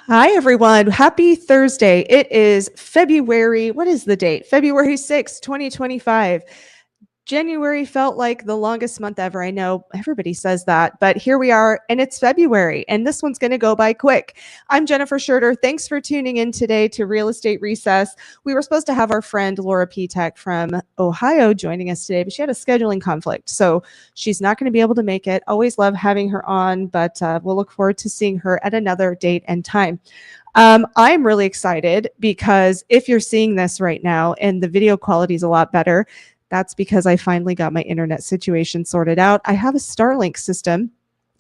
Hi, everyone. Happy Thursday. It is February. What is the date? February 6th, 2025. January felt like the longest month ever. I know everybody says that, but here we are, and it's February, and this one's going to go by quick. I'm Jennifer Schurter. Thanks for tuning in today to Real Estate Recess. We were supposed to have our friend Laura Petek from Ohio joining us today, but she had a scheduling conflict, so she's not going to be able to make it. Always love having her on, but we'll look forward to seeing her at another date and time. I'm really excited because if you're seeing this right now and the video quality is a lot better, that's because I finally got my internet situation sorted out. I have a Starlink system,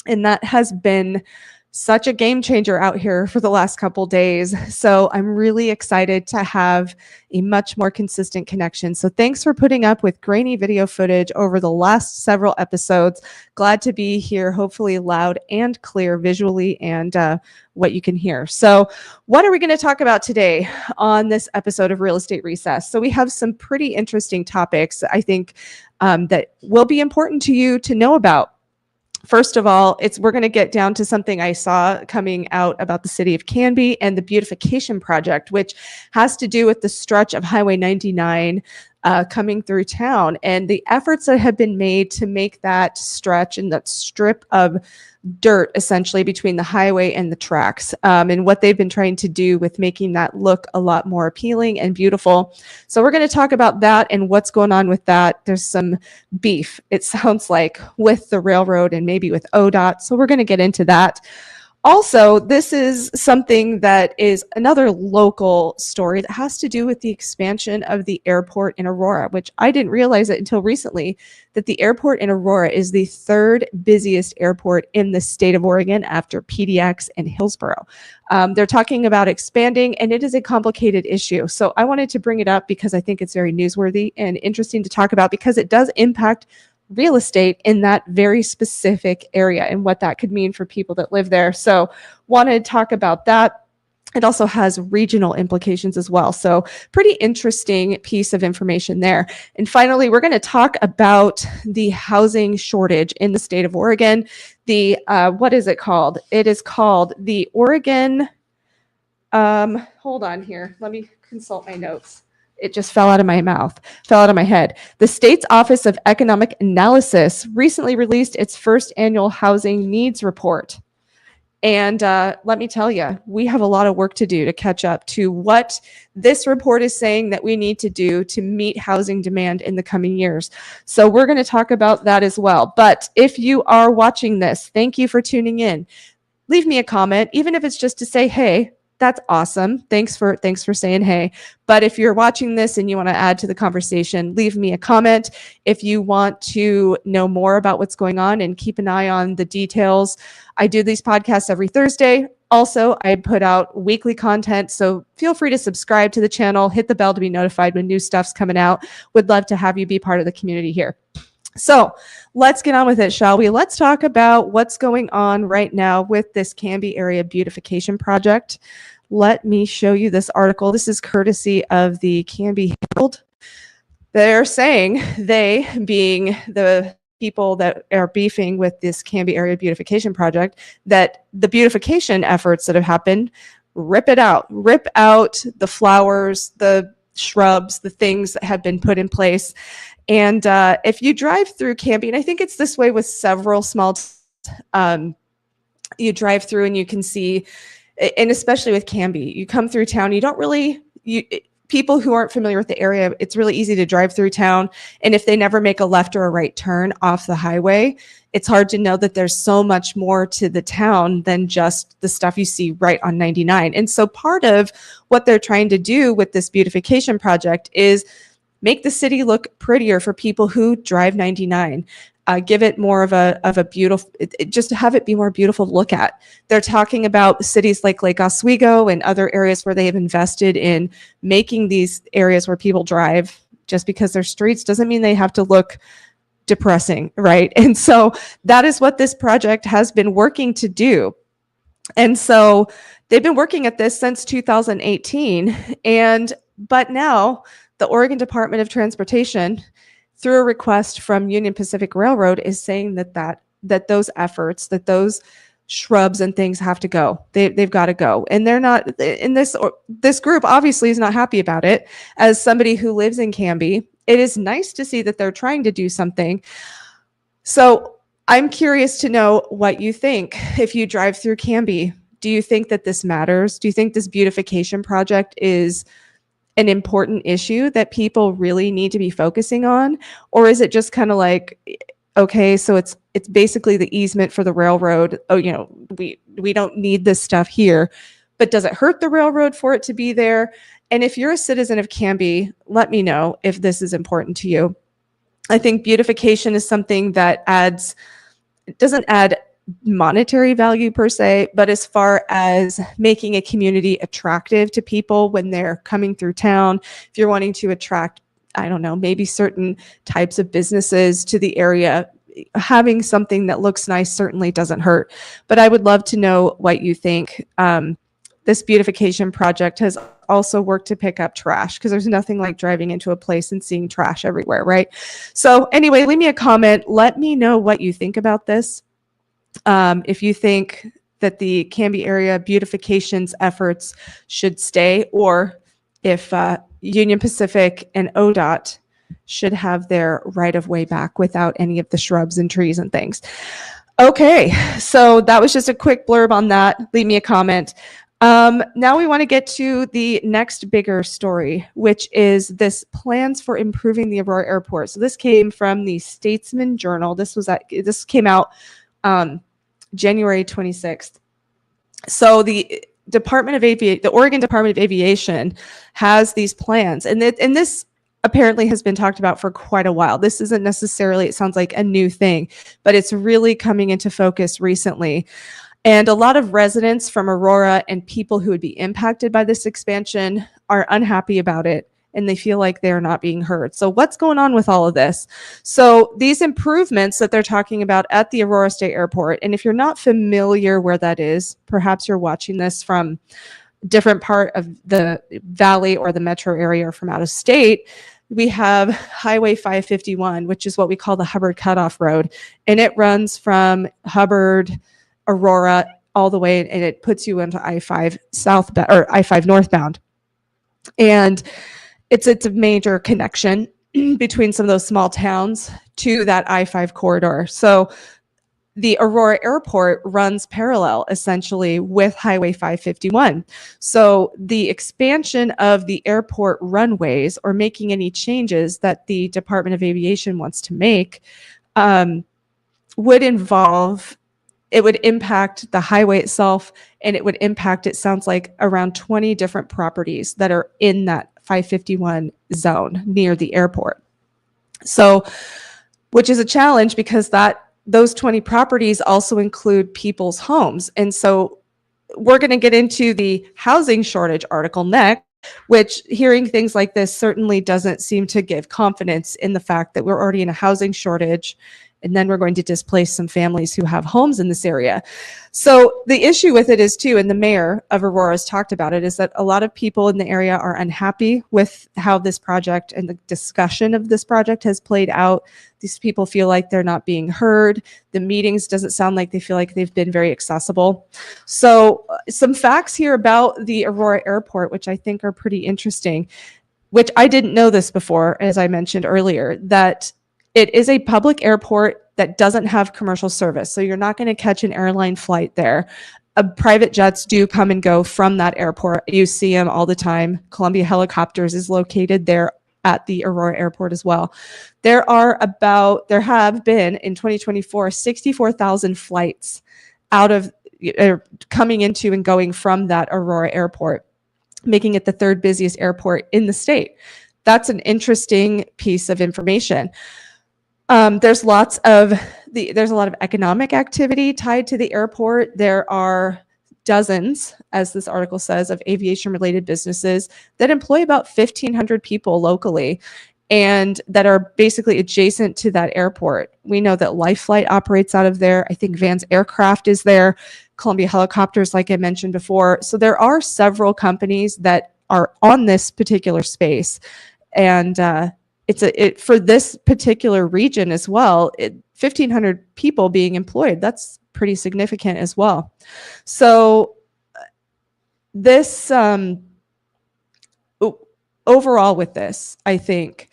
and that has been such a game changer out here for the last couple days. So I'm really excited to have a much more consistent connection. So thanks for putting up with grainy video footage over the last several episodes. Glad to be here, hopefully loud and clear visually and what you can hear. So what are we going to talk about today on this episode of Real Estate Recess? So we have some pretty interesting topics, I think, that will be important to you to know about. First of all, we're going to get down to something I saw coming out about the city of Canby and the beautification project, which has to do with the stretch of Highway 99 coming through town and the efforts that have been made to make that stretch and that strip of dirt essentially between the highway and the tracks, and what they've been trying to do with making that look a lot more appealing and beautiful. So we're going to talk about that and what's going on with that. There's some beef, it sounds like, with the railroad and maybe with ODOT. So we're going to get into that. Also, this is something that is another local story that has to do with the expansion of the airport in Aurora, which I didn't realize it until recently, that the airport in Aurora is the third busiest airport in the state of Oregon after PDX and Hillsboro. They're talking about expanding, and it is a complicated issue. So I wanted to bring it up because I think it's very newsworthy and interesting to talk about because it does impact real estate in that very specific area and what that could mean for people that live there. So wanted to talk about that. It also has regional implications as well. So pretty interesting piece of information there. And finally, we're going to talk about the housing shortage in the state of Oregon. The, what is it called? It is called the Oregon, hold on here. Let me consult my notes. It just fell out of my mouth, fell out of my head. The state's Office of Economic Analysis recently released its first annual housing needs report. And let me tell you, we have a lot of work to do to catch up to what this report is saying that we need to do to meet housing demand in the coming years. So we're going to talk about that as well. But if you are watching this, thank you for tuning in. Leave me a comment, even if it's just to say, hey, that's awesome. Thanks for saying hey. But if you're watching this and you want to add to the conversation, leave me a comment. If you want to know more about what's going on and keep an eye on the details, I do these podcasts every Thursday. Also, I put out weekly content, so feel free to subscribe to the channel, hit the bell to be notified when new stuff's coming out. Would love to have you be part of the community here. So let's get on with it, shall we? Let's talk about what's going on right now with this Canby area beautification project. Let me show you this article. This is courtesy of the Canby Herald. They're saying, they being the people that are beefing with this Canby area beautification project, that the beautification efforts that have happened, rip out the flowers, the shrubs, the things that have been put in place. And if you drive through Canby, and I think it's this way with several small, you drive through and you can see, and especially with Canby, you come through town, you don't really, people who aren't familiar with the area, it's really easy to drive through town. And if they never make a left or a right turn off the highway, it's hard to know that there's so much more to the town than just the stuff you see right on 99. And so part of what they're trying to do with this beautification project is make the city look prettier for people who drive 99. Give it more of a beautiful, just to have it be more beautiful to look at. They're talking about cities like Lake Oswego and other areas where they have invested in making these areas where people drive. Just because they're streets doesn't mean they have to look depressing, right? And so that is what this project has been working to do. And so they've been working at this since 2018, but now the Oregon Department of Transportation, through a request from Union Pacific Railroad, is saying that those efforts, that those shrubs and things have to go. They've got to go. And they're not in this group obviously is not happy about it. As somebody who lives in Canby, it is nice to see that they're trying to do something. So I'm curious to know what you think. If you drive through Canby, do you think that this matters? Do you think this beautification project is an important issue that people really need to be focusing on? Or is it just kind of like, okay, so it's basically the easement for the railroad. Oh, we don't need this stuff here, but does it hurt the railroad for it to be there? And if you're a citizen of Canby, let me know if this is important to you. I think beautification is something that doesn't add monetary value per se, but as far as making a community attractive to people when they're coming through town, if you're wanting to attract, I don't know, maybe certain types of businesses to the area, having something that looks nice certainly doesn't hurt. But I would love to know what you think. This beautification project has also worked to pick up trash, because there's nothing like driving into a place and seeing trash everywhere, right? So anyway, leave me a comment. Let me know what you think about this. If you think that the Canby area beautifications efforts should stay, or if Union Pacific and ODOT should have their right-of-way back without any of the shrubs and trees and things. Okay, so that was just a quick blurb on that. Leave me a comment. Now we want to get to the next bigger story, which is this plans for improving the Aurora Airport. So this came from the Statesman Journal. This came out January 26th. So the Oregon Department of Aviation has these plans, and this apparently has been talked about for quite a while. This isn't necessarily, it sounds like a new thing, but it's really coming into focus recently. And a lot of residents from Aurora and people who would be impacted by this expansion are unhappy about it, and they feel like they're not being heard. So what's going on with all of this? So these improvements that they're talking about at the Aurora State Airport, and if you're not familiar where that is, perhaps you're watching this from a different part of the valley or the metro area or from out of state, we have Highway 551, which is what we call the Hubbard Cutoff Road. And it runs from Hubbard, Aurora, all the way, and it puts you into I-5 southbound or I-5 northbound. And it's a major connection between some of those small towns to that I-5 corridor. So the Aurora Airport runs parallel essentially with Highway 551. So the expansion of the airport runways, or making any changes that the Department of Aviation wants to make, would impact the highway itself, and it would impact, it sounds like, around 20 different properties that are in that 551 zone near the airport. So, which is a challenge, because those 20 properties also include people's homes. And so we're going to get into the housing shortage article next, which, hearing things like this certainly doesn't seem to give confidence in the fact that we're already in a housing shortage, and then we're going to displace some families who have homes in this area. So the issue with it is too, and the mayor of Aurora has talked about it, is that a lot of people in the area are unhappy with how this project and the discussion of this project has played out. These people feel like they're not being heard. The meetings doesn't sound like they feel like they've been very accessible. So some facts here about the Aurora Airport, which I think are pretty interesting, which I didn't know this before, as I mentioned earlier, that it is a public airport that doesn't have commercial service. So you're not going to catch an airline flight there. Private jets do come and go from that airport. You see them all the time. Columbia Helicopters is located there at the Aurora Airport as well. There have been in 2024, 64,000 flights coming into and going from that Aurora Airport, making it the third busiest airport in the state. That's an interesting piece of information. There's a lot of economic activity tied to the airport. There are dozens, as this article says, of aviation-related businesses that employ about 1,500 people locally, and that are basically adjacent to that airport. We know that Life Flight operates out of there. I think Van's Aircraft is there. Columbia Helicopters, like I mentioned before. So there are several companies that are on this particular space, and for this particular region as well, 1,500 people being employed, that's pretty significant as well. So this, overall with this, I think,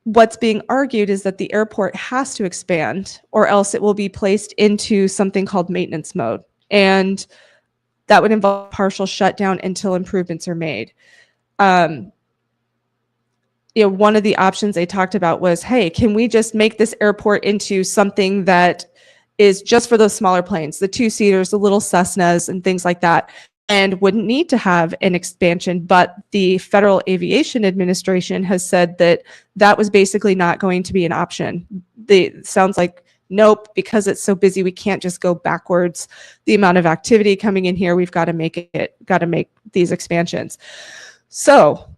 what's being argued is that the airport has to expand or else it will be placed into something called maintenance mode. And that would involve partial shutdown until improvements are made. One of the options they talked about was, hey, can we just make this airport into something that is just for those smaller planes, the two-seaters, the little Cessnas and things like that, and wouldn't need to have an expansion. But the Federal Aviation Administration has said that that was basically not going to be an option. Sounds like, nope, because it's so busy, we can't just go backwards. The amount of activity coming in here, we've got to make these expansions. So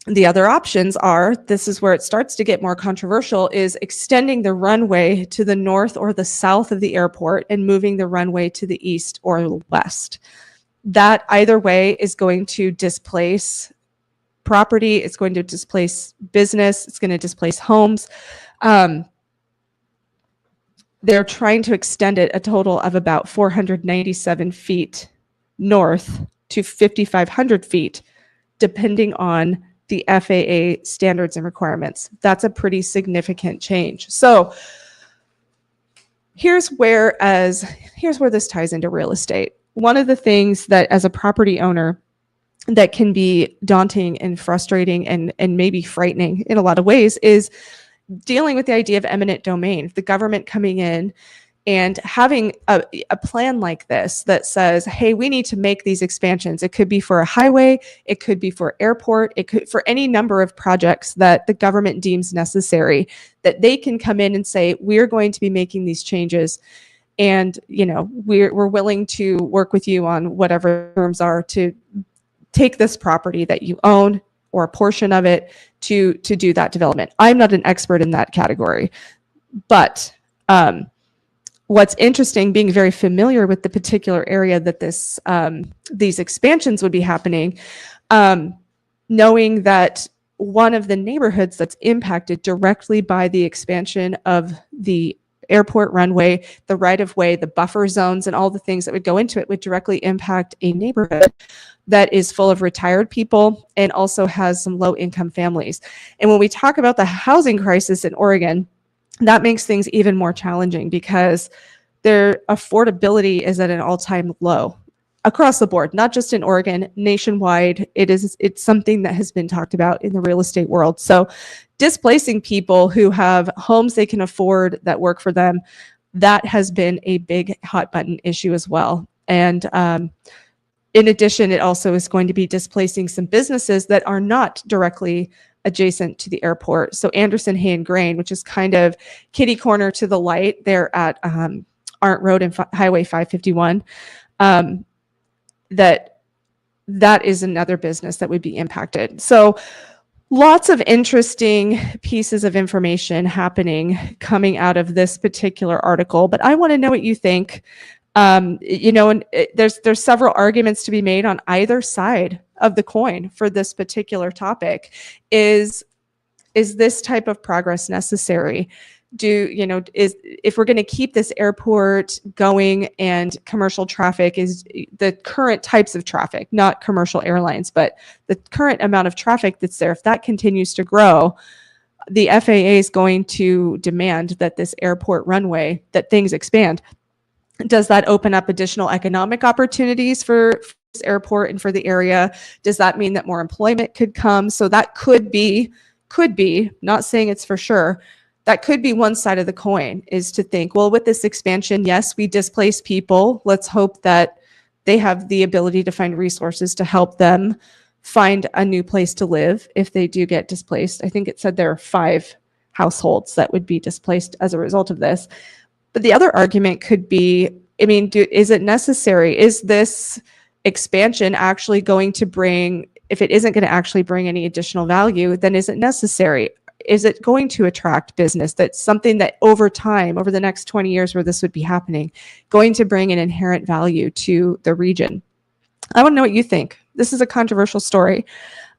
the other options are, this is where it starts to get more controversial, is extending the runway to the north or the south of the airport and moving the runway to the east or west. That either way is going to displace property, it's going to displace business, it's going to displace homes. They're trying to extend it a total of about 497 feet north to 5,500 feet, depending on the FAA standards and requirements. That's a pretty significant change. So here's where this ties into real estate. One of the things that as a property owner that can be daunting and frustrating and maybe frightening in a lot of ways is dealing with the idea of eminent domain, the government coming in and having a plan like this that says, hey, we need to make these expansions. It could be for a highway, it could be for airport, it could for any number of projects that the government deems necessary, that they can come in and say, we're going to be making these changes. And, we're willing to work with you on whatever terms are to take this property that you own or a portion of it to do that development. I'm not an expert in that category, but what's interesting, being very familiar with the particular area that these expansions would be happening, knowing that one of the neighborhoods that's impacted directly by the expansion of the airport runway, the right-of-way, the buffer zones, and all the things that would go into it would directly impact a neighborhood that is full of retired people and also has some low-income families. And when we talk about the housing crisis in Oregon, that makes things even more challenging because their affordability is at an all-time low across the board, not just in Oregon, nationwide. It's something that has been talked about in the real estate world. So displacing people who have homes they can afford that work for them, that has been a big hot button issue as well. And in addition, it also is going to be displacing some businesses that are not directly adjacent to the airport. So Anderson, Hay and Grain, which is kind of kitty corner to the light there at Arndt Road and Highway 551, that is another business that would be impacted. So lots of interesting pieces of information coming out of this particular article, but I want to know what you think. And there's several arguments to be made on either side of the coin for this particular topic. Is this type of progress necessary? If we're going to keep this airport going and commercial traffic is the current types of traffic, not commercial airlines, but the current amount of traffic that's there, if that continues to grow, the FAA is going to demand that this airport runway, that things expand. Does that open up additional economic opportunities for this airport and for the area? Does that mean that more employment could come? So that could be, not saying it's for sure, that could be one side of the coin, is to think, well, with this expansion, yes, we displace people. Let's hope that they have the ability to find resources to help them find a new place to live if they do get displaced. I think it said there are 5 households that would be displaced as a result of this. But the other argument could be, is it necessary? Is this expansion actually going to bring, if it isn't going to actually bring any additional value, then is it necessary? Is it going to attract business? That's something that over time, over the next 20 years where this would be happening, going to bring an inherent value to the region. I want to know what you think. This is a controversial story.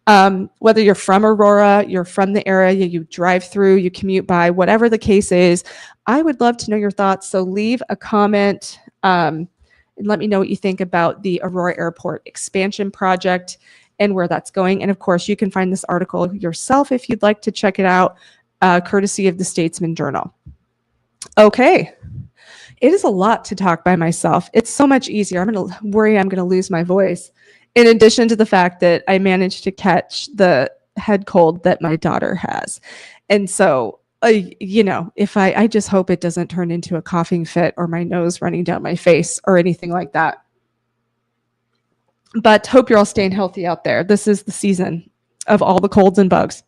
Whether you're from Aurora, you're from the area, you drive through, you commute by, whatever the case is, I would love to know your thoughts. So leave a comment and let me know what you think about the Aurora Airport expansion project and where that's going. And of course, you can find this article yourself if you'd like to check it out, courtesy of the Statesman Journal. Okay. It is a lot to talk by myself. It's so much easier. I'm going to worry I'm going to lose my voice. In addition to the fact that I managed to catch the head cold that my daughter has. And so, you know, if I just hope it doesn't turn into a coughing fit or my nose running down my face or anything like that. But hope you're all staying healthy out there. This is the season of all the colds and bugs.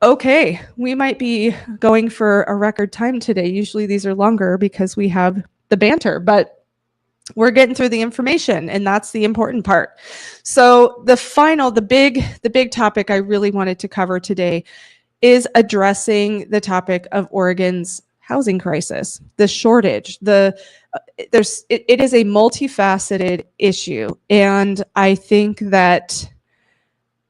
Okay, we might be going for a record time today. Usually these are longer because we have the banter, but we're getting through the information, and that's the important part. So the big topic I really wanted to cover today is addressing the topic of Oregon's housing crisis, the shortage. It is a multifaceted issue, and I think that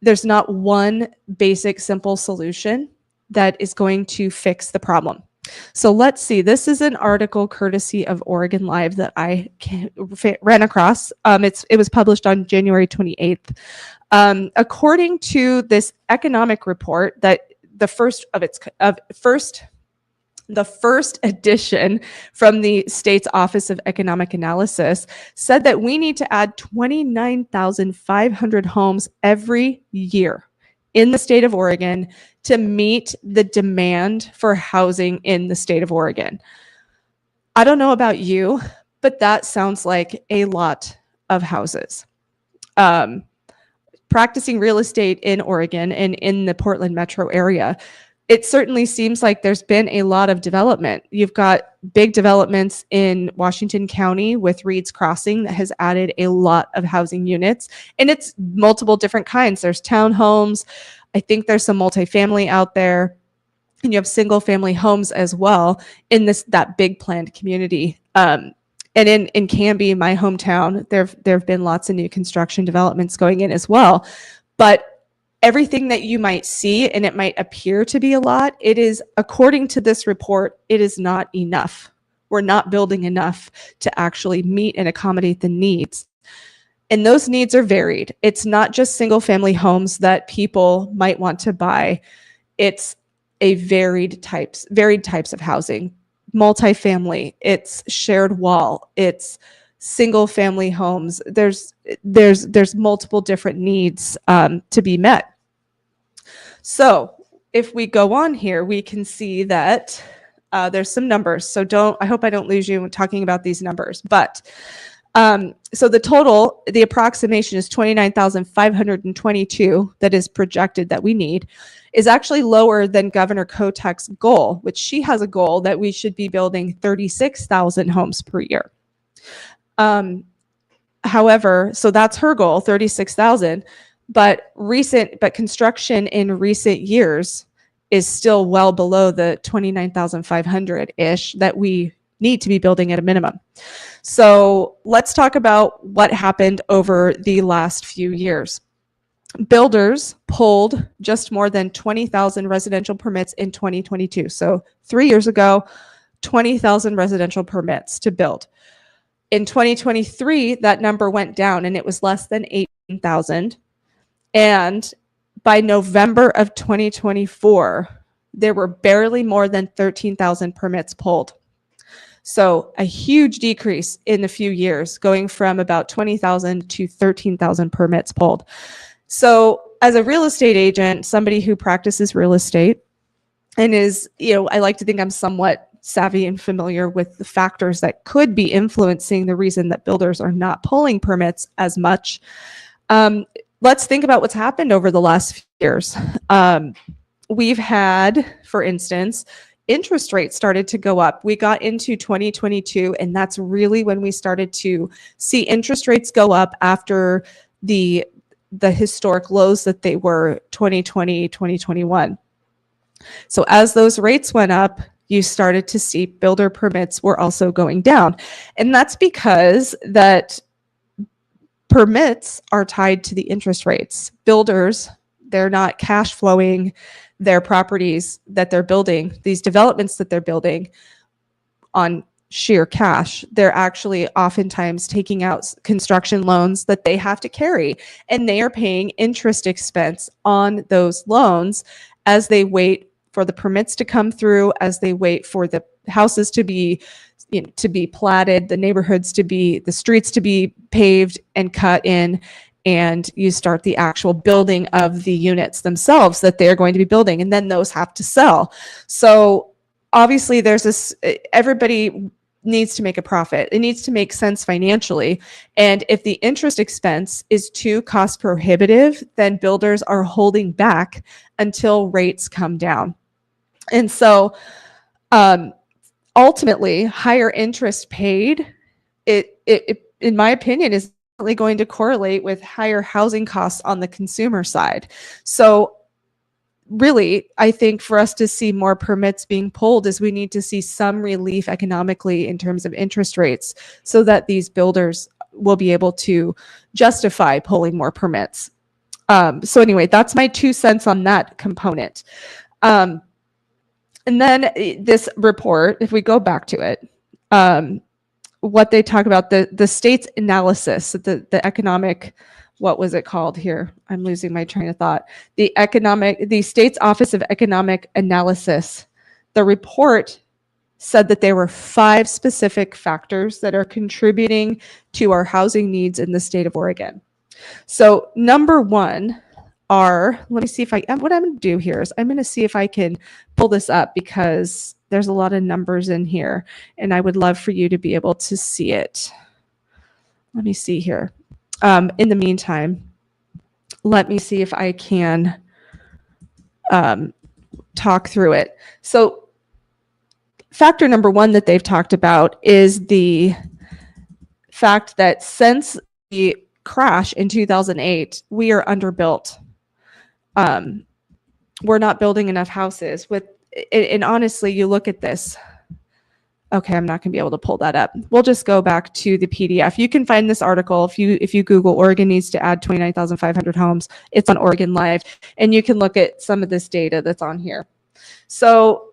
there's not one basic, simple solution that is going to fix the problem. So let's see. This is an article courtesy of Oregon Live that I ran across. It was published on January 28th. According to this economic report, that the first edition from the state's Office of Economic Analysis said that we need to add 29,500 homes every year in the state of Oregon to meet the demand for housing in the state of Oregon. I don't know about you, but that sounds like a lot of houses. Practicing real estate in Oregon and in the Portland metro area, it certainly seems like there's been a lot of development. You've got big developments in Washington County with Reed's Crossing that has added a lot of housing units, and it's multiple different kinds. There's townhomes. I think there's some multifamily out there, and you have single family homes as well in that big planned community. And in Canby, my hometown, there have been lots of new construction developments going in as well. But everything that you might see, and it might appear to be a lot, it is, according to this report, it is not enough. We're not building enough to actually meet and accommodate the needs. And those needs are varied. It's not just single family homes that people might want to buy. It's a varied types of housing. Multifamily, it's shared wall, it's single family homes. There's multiple different needs to be met. So if we go on here, we can see that there's some numbers. So I hope I don't lose you when talking about these numbers. But so the approximation is 29,522 that is projected that we need, is actually lower than Governor Kotek's goal, which she has a goal that we should be building 36,000 homes per year. However, so that's her goal, 36,000, but construction in recent years is still well below the 29,500-ish that we need to be building at a minimum. So let's talk about what happened over the last few years. Builders pulled just more than 20,000 residential permits in 2022. So 3 years ago, 20,000 residential permits to build. In 2023, that number went down and it was less than 18,000. And by November of 2024, there were barely more than 13,000 permits pulled. So a huge decrease in a few years, going from about 20,000 to 13,000 permits pulled. So as a real estate agent, somebody who practices real estate and is, I like to think I'm somewhat savvy and familiar with the factors that could be influencing the reason that builders are not pulling permits as much. Let's think about what's happened over the last few years. We've had, for instance, interest rates started to go up. We got into 2022, and that's really when we started to see interest rates go up after the historic lows that they were 2020, 2021. So as those rates went up, you started to see builder permits were also going down. And that's because that permits are tied to the interest rates. Builders, they're not cash flowing their properties that they're building, these developments that they're building on sheer cash. They're actually oftentimes taking out construction loans that they have to carry, and they are paying interest expense on those loans as they wait for the permits to come through, as they wait for the houses to be platted, the neighborhoods to be, the streets to be paved and cut in, and you start the actual building of the units themselves that they're going to be building, and then those have to sell. So obviously there's this, everybody needs to make a profit. It needs to make sense financially. And if the interest expense is too cost prohibitive, then builders are holding back until rates come down. And so ultimately, higher interest paid, it in my opinion, is going to correlate with higher housing costs on the consumer side. So really, I think for us to see more permits being pulled is we need to see some relief economically in terms of interest rates so that these builders will be able to justify pulling more permits. So anyway, that's my 2 cents on that component. And then this report, if we go back to it, what they talk about, the state's analysis, the economic, what was it called here? I'm losing my train of thought. The state's Office of Economic Analysis, the report said that there were 5 specific factors that are contributing to our housing needs in the state of Oregon. So number 1 are, let me see if what I'm going to do here is I'm going to see if I can pull this up because there's a lot of numbers in here and I would love for you to be able to see it. Let me see here. In the meantime, let me see if I can talk through it. So factor number 1 that they've talked about is the fact that since the crash in 2008, we are underbuilt. We're not building enough houses and honestly, you look at this. Okay, I'm not going to be able to pull that up. We'll just go back to the PDF. You can find this article if you Google Oregon needs to add 29,500 homes. It's on Oregon Live, and you can look at some of this data that's on here. So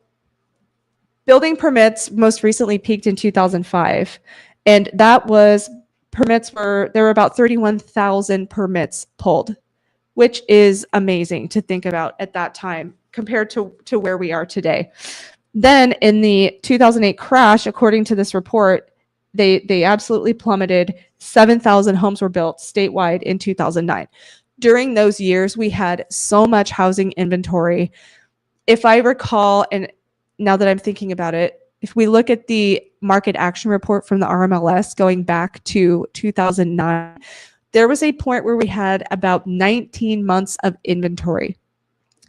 building permits most recently peaked in 2005, and that was there were about 31,000 permits pulled, which is amazing to think about at that time compared to where we are today. Then in the 2008 crash, according to this report, they absolutely plummeted. 7,000 homes were built statewide in 2009. During those years, we had so much housing inventory. If I recall, and now that I'm thinking about it, if we look at the market action report from the RMLS going back to 2009, there was a point where we had about 19 months of inventory.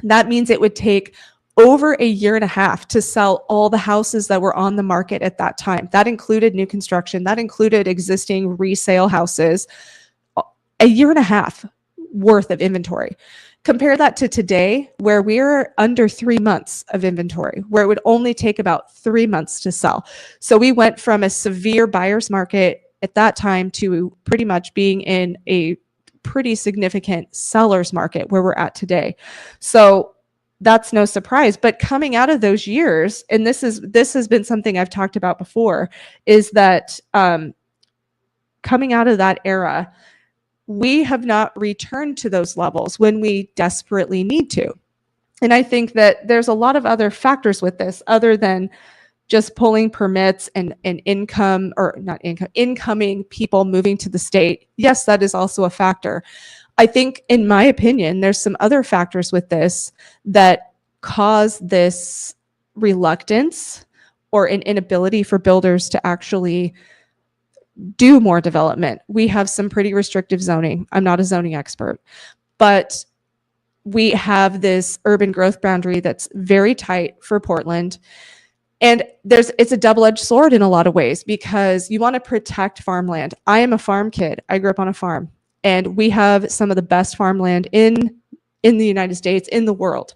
That means it would take over a year and a half to sell all the houses that were on the market at that time. That included new construction, that included existing resale houses, a year and a half worth of inventory. Compare that to today, where we're under 3 months of inventory, where it would only take about 3 months to sell. So we went from a severe buyer's market at that time to pretty much being in a pretty significant seller's market where we're at today. So that's no surprise. But coming out of those years, and this has been something I've talked about before, is that coming out of that era, we have not returned to those levels when we desperately need to. And I think that there's a lot of other factors with this other than just pulling permits and income, or not income, incoming people moving to the state. Yes, that is also a factor. I think, in my opinion, there's some other factors with this that cause this reluctance or an inability for builders to actually do more development. We have some pretty restrictive zoning. I'm not a zoning expert, but we have this urban growth boundary that's very tight for Portland. And it's a double-edged sword in a lot of ways because you want to protect farmland. I am a farm kid. I grew up on a farm. And we have some of the best farmland in the United States, in the world.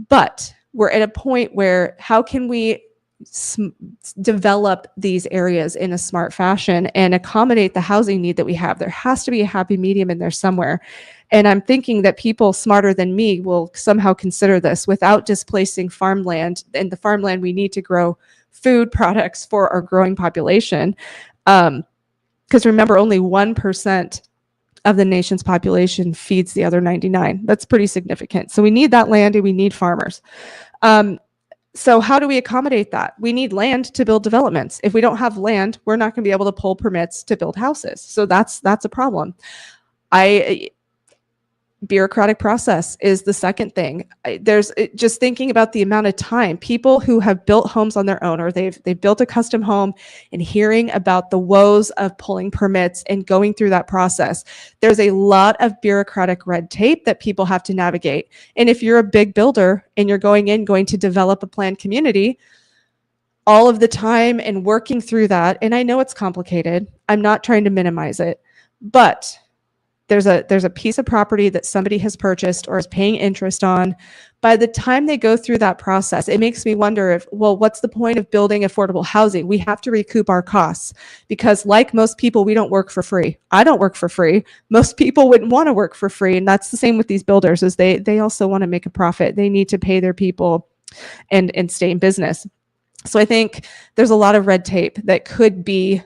But we're at a point where how can we develop these areas in a smart fashion and accommodate the housing need that we have. There has to be a happy medium in there somewhere. And I'm thinking that people smarter than me will somehow consider this without displacing farmland and the farmland we need to grow food products for our growing population. Because remember, only 1% of the nation's population feeds the other 99. That's pretty significant. So we need that land and we need farmers. So how do we accommodate that? We need land to build developments. If we don't have land, we're not going to be able to pull permits to build houses. So that's a problem. Bureaucratic process is the second thing. There's just thinking about the amount of time people who have built homes on their own, or they've built a custom home, and hearing about the woes of pulling permits and going through that process. There's a lot of bureaucratic red tape that people have to navigate. And if you're a big builder and you're going to develop a planned community, all of the time and working through that, and I know it's complicated, I'm not trying to minimize it, but there's a piece of property that somebody has purchased or is paying interest on. By the time they go through that process, it makes me wonder what's the point of building affordable housing? We have to recoup our costs because, like most people, we don't work for free. I don't work for free. Most people wouldn't want to work for free. And that's the same with these builders, is they also want to make a profit. They need to pay their people and stay in business. So I think there's a lot of red tape that could be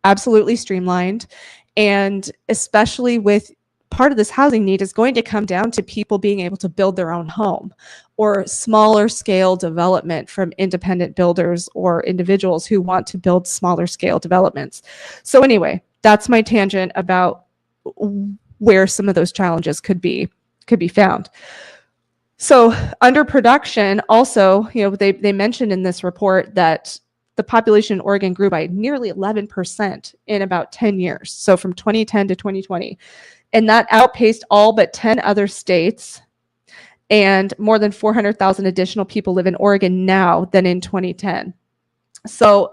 absolutely streamlined. And especially with part of this housing need is going to come down to people being able to build their own home or smaller scale development from independent builders or individuals who want to build smaller scale developments. So anyway, that's my tangent about where some of those challenges could be found. So under production, also, they mentioned in this report that the population in Oregon grew by nearly 11% in about 10 years. So from 2010 to 2020. And that outpaced all but 10 other states. And more than 400,000 additional people live in Oregon now than in 2010. So,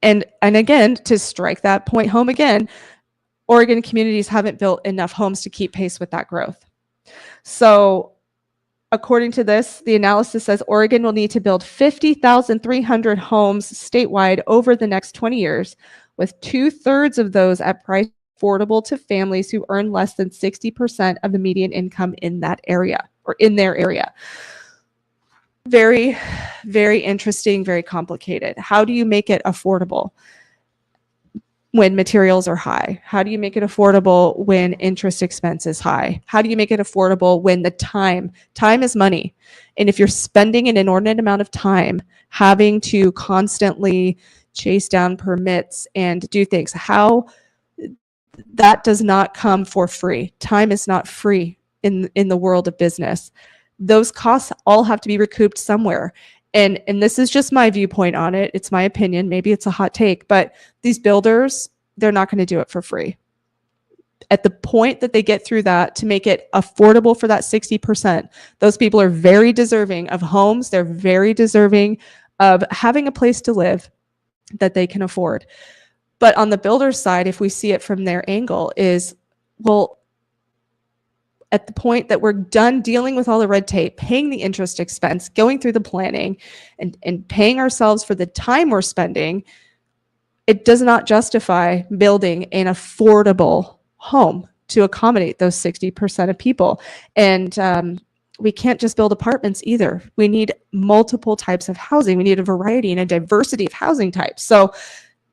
and again, to strike that point home again, Oregon communities haven't built enough homes to keep pace with that growth. So according to this, the analysis says Oregon will need to build 50,300 homes statewide over the next 20 years, with 2/3 of those at price affordable to families who earn less than 60% of the median income in that area or in their area. Very, very interesting, very complicated. How do you make it affordable when materials are high? How do you make it affordable when interest expense is high? How do you make it affordable when the time is money? And if you're spending an inordinate amount of time having to constantly chase down permits and do things, how that does not come for free. Time is not free in the world of business. Those costs all have to be recouped somewhere. And this is just my viewpoint on it. It's my opinion. Maybe it's a hot take, but these builders, they're not going to do it for free. At the point that they get through that to make it affordable for that 60%, those people are very deserving of homes. They're very deserving of having a place to live that they can afford. But on the builder's side, if we see it from their angle, is, well, at the point that we're done dealing with all the red tape, paying the interest expense, going through the planning, and paying ourselves for the time we're spending, it does not justify building an affordable home to accommodate those 60% of people. And we can't just build apartments either. We need multiple types of housing. We need a variety and a diversity of housing types. So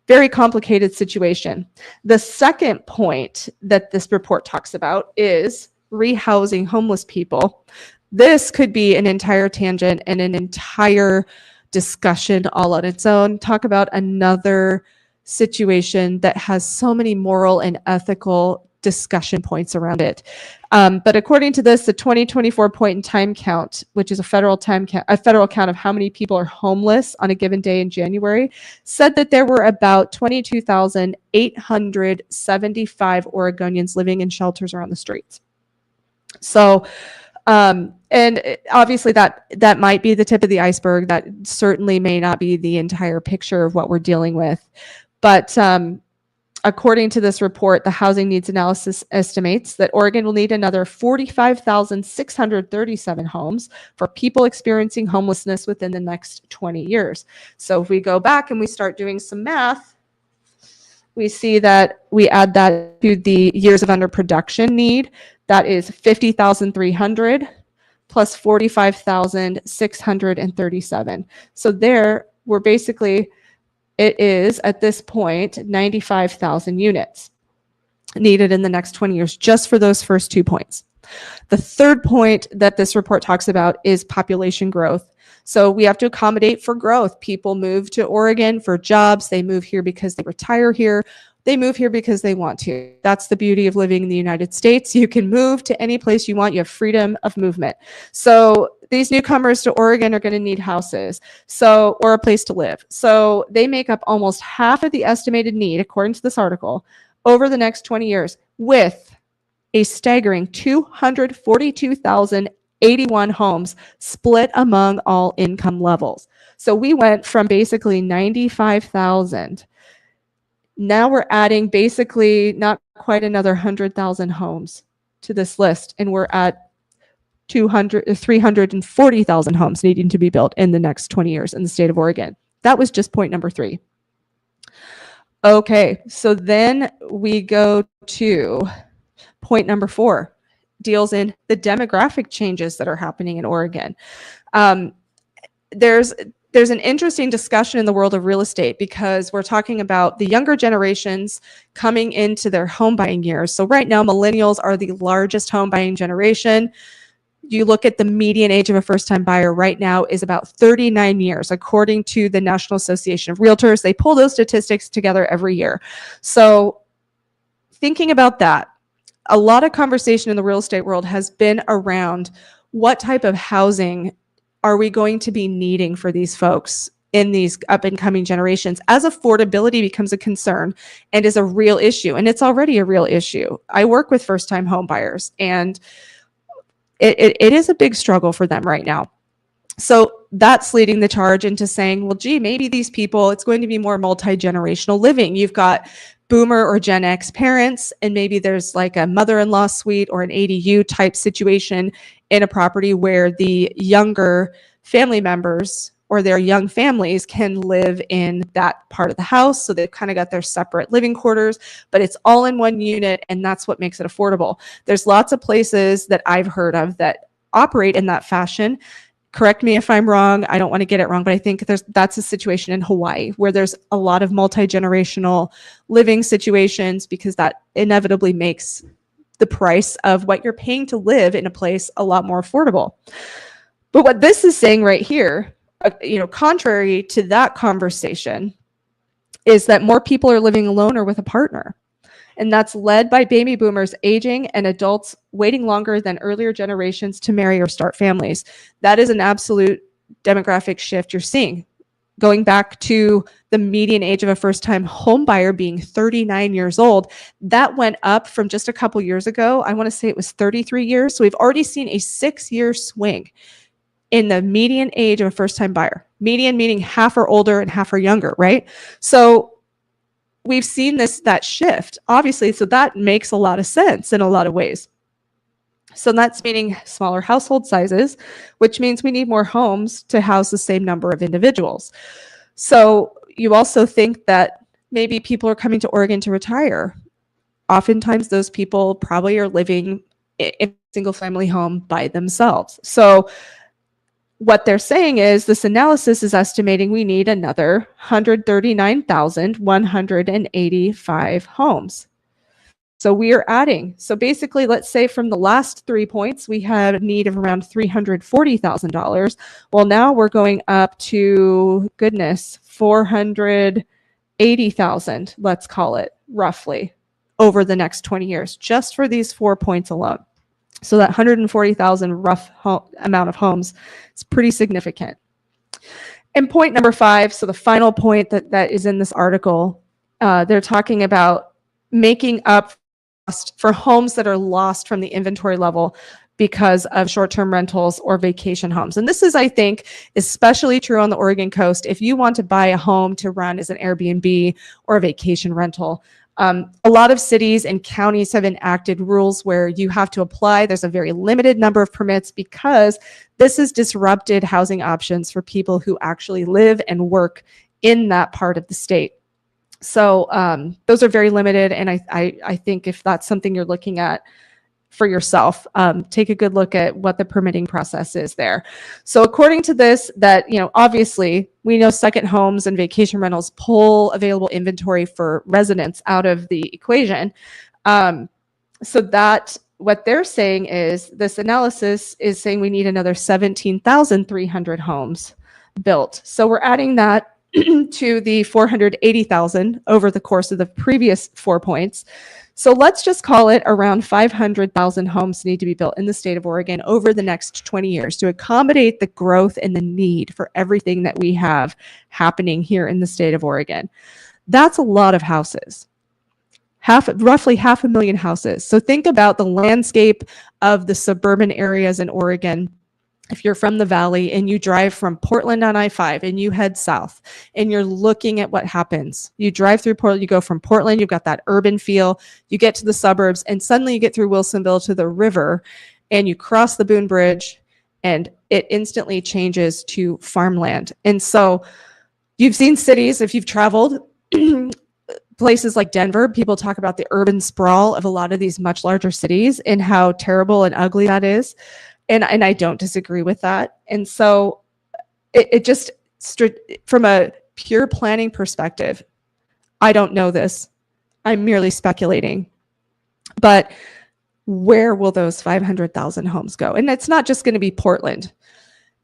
very complicated situation. The second point that this report talks about is rehousing homeless people. This could be an entire tangent and an entire discussion all on its own. Talk about another situation that has so many moral and ethical discussion points around it. But according to this, the 2024 point in time count, which is a federal count of how many people are homeless on a given day in January, said that there were about 22,875 Oregonians living in shelters around the streets. So, and obviously that might be the tip of the iceberg. That certainly may not be the entire picture of what we're dealing with. But According to this report, the housing needs analysis estimates that Oregon will need another 45,637 homes for people experiencing homelessness within the next 20 years. So if we go back and we start doing some math, we see that we add that to the years of underproduction need. That is 50,300 plus 45,637. So there we're basically, it is at this point 95,000 units needed in the next 20 years just for those first 2 points. The third point that this report talks about is population growth. So we have to accommodate for growth. People move to Oregon for jobs. They move here because they retire here. They move here because they want to. That's the beauty of living in the United States. You can move to any place you want. You have freedom of movement. So these newcomers to Oregon are going to need houses, or a place to live. So they make up almost half of the estimated need, according to this article, over the next 20 years, with a staggering 242,081 homes split among all income levels. So we went from basically 95,000. Now we're adding basically not quite another 100,000 homes to this list, and we're at 340,000 homes needing to be built in the next 20 years in the state of Oregon. That was just point number 3. Okay, so then we go to point number 4, deals in the demographic changes that are happening in Oregon. There's an interesting discussion in the world of real estate because we're talking about the younger generations coming into their home buying years. So right now, millennials are the largest home buying generation. You look at the median age of a first-time buyer right now is about 39 years, according to the National Association of Realtors. They pull those statistics together every year. So thinking about that, a lot of conversation in the real estate world has been around what type of housing are we going to be needing for these folks in these up and coming generations as affordability becomes a concern and is a real issue. And it's already a real issue. I work with first-time home buyers, and it is a big struggle for them right now. So that's leading the charge into saying, well, gee, maybe these people, it's going to be more multi-generational living. You've got boomer or Gen X parents, and maybe there's like a mother-in-law suite or an ADU type situation in a property where the younger family members or their young families can live in that part of the house. So they've kind of got their separate living quarters, but it's all in one unit, and that's what makes it affordable. There's lots of places that I've heard of that operate in that fashion. Correct me if I'm wrong. I don't want to get it wrong, but I think that's a situation in Hawaii where there's a lot of multi-generational living situations, because that inevitably makes the price of what you're paying to live in a place a lot more affordable. But what this is saying right here, contrary to that conversation, is that more people are living alone or with a partner. And that's led by baby boomers aging and adults waiting longer than earlier generations to marry or start families. That is an absolute demographic shift you're seeing. Going back to the median age of a first-time home buyer being 39 years old, that went up from just a couple years ago. I want to say it was 33 years. So we've already seen a 6-year swing in the median age of a first-time buyer. Median meaning half are older and half are younger, right? So we've seen that shift, obviously, so that makes a lot of sense in a lot of ways. So that's meaning smaller household sizes, which means we need more homes to house the same number of individuals. So you also think that maybe people are coming to Oregon to retire. Oftentimes those people probably are living in a single family home by themselves. So what they're saying is this analysis is estimating we need another 139,185 homes. So we are adding. So basically, let's say from the last 3 points, we had a need of around $340,000. Well, now we're going up to, goodness, 480,000, let's call it, roughly, over the next 20 years, just for these 4 points alone. So that 140,000 rough amount of homes is pretty significant. And point number 5, so the final point that is in this article, they're talking about making up for homes that are lost from the inventory level because of short-term rentals or vacation homes. And this is, I think, especially true on the Oregon coast. If you want to buy a home to run as an Airbnb or a vacation rental, A lot of cities and counties have enacted rules where you have to apply. There's a very limited number of permits because this has disrupted housing options for people who actually live and work in that part of the state. So those are very limited. And I think if that's something you're looking at for yourself, take a good look at what the permitting process is there. So according to this, that, obviously we know second homes and vacation rentals pull available inventory for residents out of the equation. So that what they're saying is this analysis is saying we need another 17,300 homes built. So we're adding that to the 480,000 over the course of the previous 4 points. So let's just call it around 500,000 homes need to be built in the state of Oregon over the next 20 years to accommodate the growth and the need for everything that we have happening here in the state of Oregon. That's a lot of houses. Roughly 500,000 houses. So think about the landscape of the suburban areas in Oregon. If you're from the Valley and you drive from Portland on I-5 and you head south and you're looking at what happens, you drive through Portland, you go from Portland, you've got that urban feel, you get to the suburbs, and suddenly you get through Wilsonville to the river and you cross the Boone Bridge and it instantly changes to farmland. And so you've seen cities, if you've traveled, places like Denver, people talk about the urban sprawl of a lot of these much larger cities and how terrible and ugly that is. And I don't disagree with that. And so it just, from a pure planning perspective, I don't know this. I'm merely speculating. But where will those 500,000 homes go? And it's not just going to be Portland.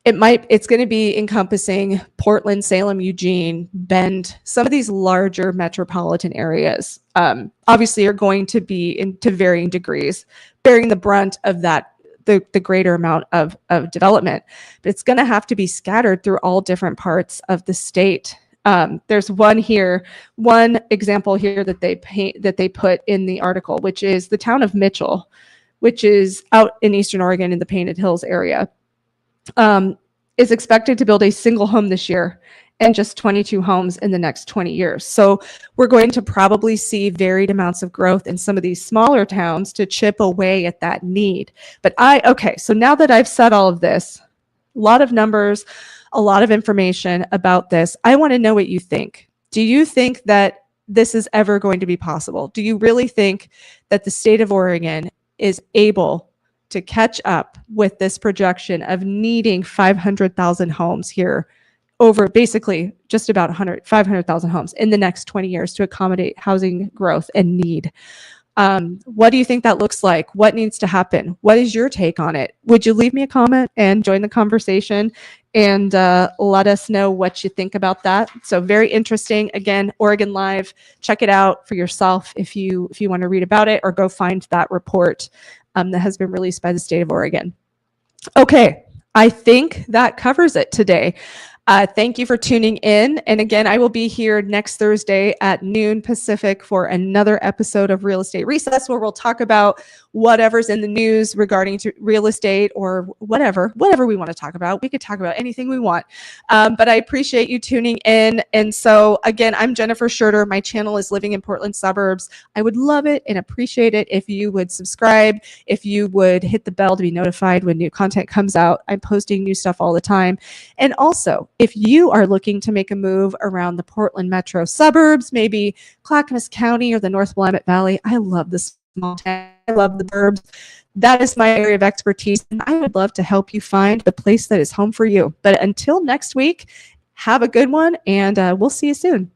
It's going to be encompassing Portland, Salem, Eugene, Bend, some of these larger metropolitan areas. Obviously are going to be to varying degrees, bearing the brunt of that, the greater amount of development, but it's going to have to be scattered through all different parts of the state. There's one example here that they put in the article, which is the town of Mitchell, which is out in Eastern Oregon in the Painted Hills area, is expected to build a single home this year and just 22 homes in the next 20 years. So we're going to probably see varied amounts of growth in some of these smaller towns to chip away at that need. But so now that I've said all of this, a lot of numbers, a lot of information about this, I want to know what you think. Do you think that this is ever going to be possible? Do you really think that the state of Oregon is able to catch up with this projection of needing 500,000 homes here over basically just about 500,000 homes in the next 20 years to accommodate housing growth and need? What do you think that looks like? What needs to happen? What is your take on it? Would you leave me a comment and join the conversation and let us know what you think about that? So very interesting. Again, Oregon Live, check it out for yourself if you want to read about it, or go find that report that has been released by the state of Oregon. Okay, I think that covers it today. Thank you for tuning in. And again, I will be here next Thursday at noon Pacific for another episode of Real Estate Recess, where we'll talk about whatever's in the news regarding to real estate, or whatever we want to talk about. We could talk about anything we want. But I appreciate you tuning in. And so again, I'm Jennifer Schurter. My channel is Living in Portland Suburbs. I would love it and appreciate it if you would subscribe, if you would hit the bell to be notified when new content comes out. I'm posting new stuff all the time. And also, if you are looking to make a move around the Portland metro suburbs, maybe Clackamas County or the North Willamette Valley, I love the small town. I love the burbs. That is my area of expertise, and I would love to help you find the place that is home for you. But until next week, have a good one, and we'll see you soon.